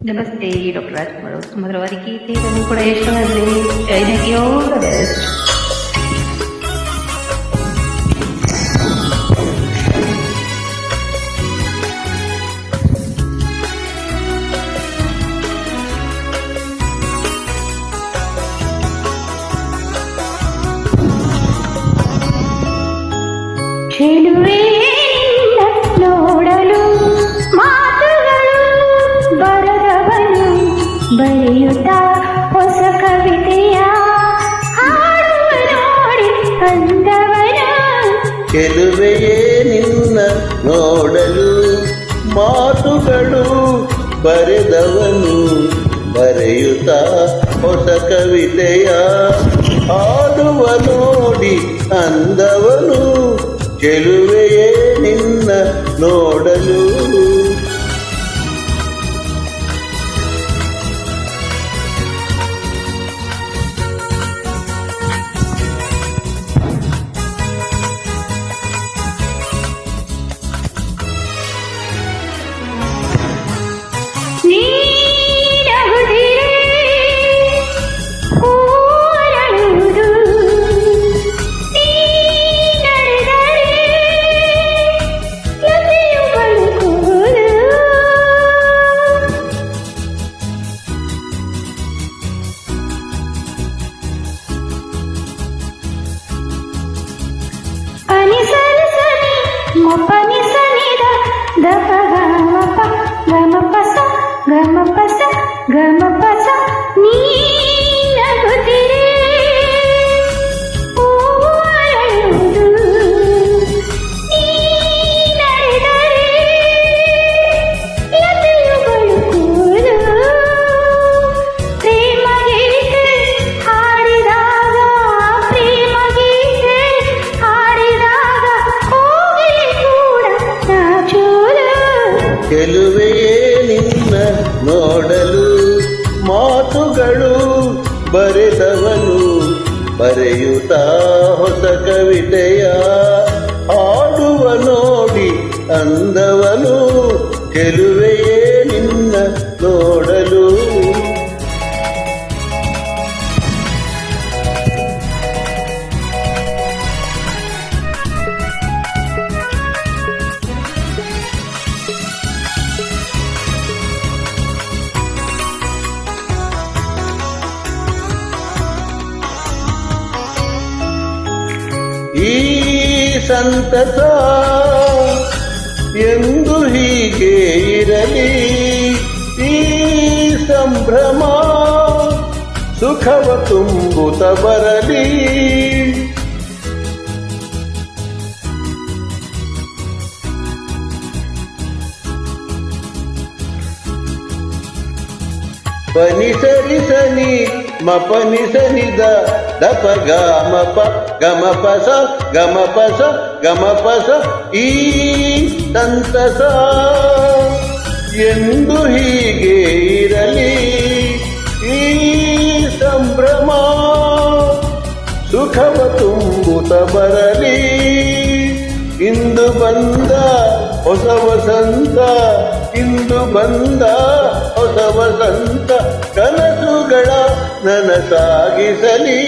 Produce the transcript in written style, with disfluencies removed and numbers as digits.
ನಮಸ್ತೆ ಡಾಕ್ಟರ್ ರಾಜ್ಕುಮಾರ್. ಸುಮಧುರವಾದ ಗೀತೆ ಇದನ್ನು ಕೂಡ ಯಶೋನಲ್ಲಿ ಜೈನಗಿಯೋ ಬೆಸ್ಟ್. ಚೆಲುವೆ ನೋಡಲು ಮಾತುಗಳು ಬರದವನು ಬರೆಯುತ್ತ ಹೊಸ ಕವಿತೆಯ ಹಾಡುವ ನೋಡಿ ಅಂದವನ. ಚೆಲುವೆಯೇ ನಿನ್ನ ನೋಡಲು ಮಾತುಗಳು ಬರೆದವನು ಬರೆಯುತ್ತ ಹೊಸ ಕವಿತೆಯ ಹಾಡುವ ನೋಡಿ ಅಂದವನು. ಚೆಲುವೆಯೇ ನಿನ್ನ ನೋಡಲು ಮಪನಿ ಸನಿದ ದಪ ಗಮಪ ಗಮಪಸ ಗಮಪಸ ಗಮಪಸ ನೀ ನಗುತ್ತಿರೆ ಹೂವರಳುವುದು ನೀ ನಡೆದರೆ ಲತೆಯು ಬಳುಕುವುದು. ಪ್ರೇಮ ಗೀತೆ ಹಾಡಿದಾಗ ಪ್ರೇಮ ಗೀತೆ ಹಾಡಿದಾಗ ಚೆಲುವೆಯೇ ನಿನ್ನ ನೋಡಲು ಮಾತುಗಳು ಬರೆದವನು ಬರೆಯುತ್ತ ಹೊಸ ಕವಿತೆಯ ಹಾಡುವ ನೋಡಿ ಅಂದವನು. ಚೆಲುವೆಯೇ ನಿನ್ನ ನೋಡಲು ಈ ಸಂತಸ ಎಂದು ಹೀಗೆ ಇರಲಿ, ಈ ಸಂಭ್ರಮ ಸುಖವ ತುಂಬುತ್ತ ಬರಲಿ. ಪನಿ ಸರಿ ಸನಿ ಮಪನಿ ಸನಿದ ದಪ ಗಮಪ ಗಮಪಸ ಗಮಪಸ ಗಮಪಸ ಈ ಸಂತಸ ಎಂದು ಹೀಗೆ ಇರಲಿ, ಈ ಸಂಭ್ರಮ ಸುಖವ ತುಂಬುತ್ತ ಬರಲಿ. ಇಂದು ಬಂದ ಹೊಸ ವಸಂತ, ಇಂದು ಬಂದ ಹೊಸ ವಸಂತ ಕನಸುಗಳ ನನಸಾಗಿಸಲಿ.